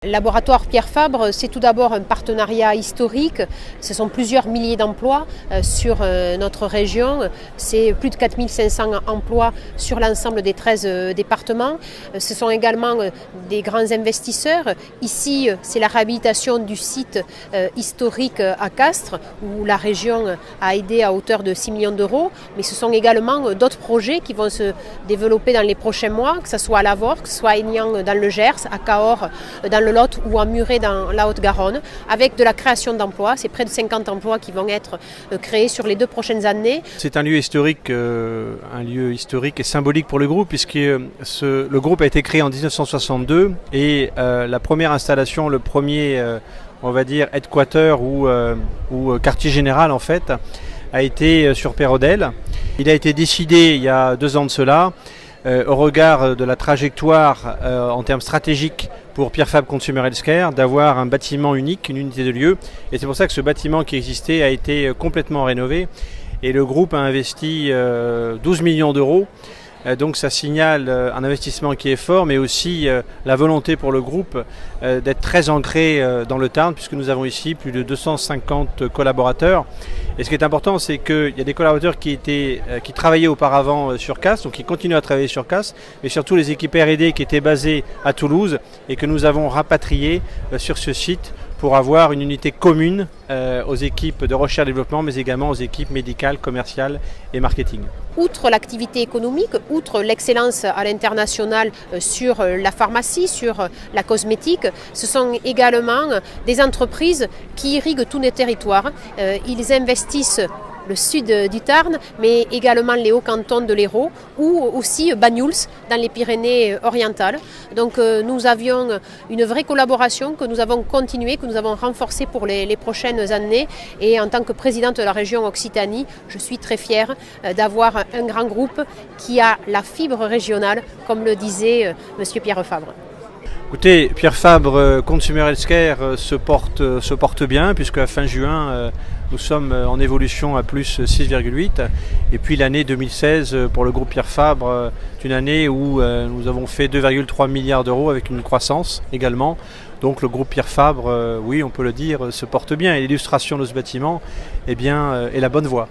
Le laboratoire Pierre Fabre, c'est tout d'abord un partenariat historique. Ce sont plusieurs milliers d'emplois sur notre région. C'est plus de 4500 emplois sur l'ensemble des 13 départements. Ce sont également des grands investisseurs. Ici, c'est la réhabilitation du site historique à Castres, où la région a aidé à hauteur de 6 millions d'euros. Mais ce sont également d'autres projets qui vont se développer dans les prochains mois, que ce soit à Lavore, que ce soit à Aignan dans le Gers, à Cahors dans le Lot ou à Muret dans la Haute-Garonne, avec de la création d'emplois. C'est près de 50 emplois qui vont être créés sur les 2 prochaines années. C'est un lieu historique et symbolique pour le groupe, puisque le groupe a été créé en 1962 et la première installation, le premier, on va dire, headquarter ou quartier général en fait, a été sur Pérodel. Il a été décidé il y a 2 ans de cela, au regard de la trajectoire en termes stratégiques pour Pierre Fabre Consumer Healthcare, d'avoir un bâtiment unique, une unité de lieu. Et c'est pour ça que ce bâtiment qui existait a été complètement rénové. Et le groupe a investi 12 millions d'euros. Donc ça signale un investissement qui est fort, mais aussi la volonté pour le groupe d'être très ancré dans le Tarn, puisque nous avons ici plus de 250 collaborateurs. Et ce qui est important, c'est qu'il y a des collaborateurs qui travaillaient auparavant sur Castres, donc qui continuent à travailler sur Castres, mais surtout les équipes R&D qui étaient basées à Toulouse et que nous avons rapatriées sur ce site pour avoir une unité commune aux équipes de recherche et développement, mais également aux équipes médicales, commerciales et marketing. Outre l'activité économique, outre l'excellence à l'international sur la pharmacie, sur la cosmétique, ce sont également des entreprises qui irriguent tous les territoires. Ils investissent le sud du Tarn, mais également les hauts cantons de l'Hérault ou aussi Banyuls dans les Pyrénées-Orientales. Donc nous avions une vraie collaboration que nous avons continuée, que nous avons renforcée pour les prochaines années. Et en tant que présidente de la région Occitanie, je suis très fière d'avoir un grand groupe qui a la fibre régionale, comme le disait monsieur Pierre Fabre. Écoutez, Pierre Fabre Consumer Healthcare se porte bien, puisque à fin juin, nous sommes en évolution à plus 6,8. Et puis l'année 2016 pour le groupe Pierre Fabre est une année où nous avons fait 2,3 milliards d'euros avec une croissance également. Donc le groupe Pierre Fabre, oui, on peut le dire, se porte bien. Et l'illustration de ce bâtiment est la bonne voie.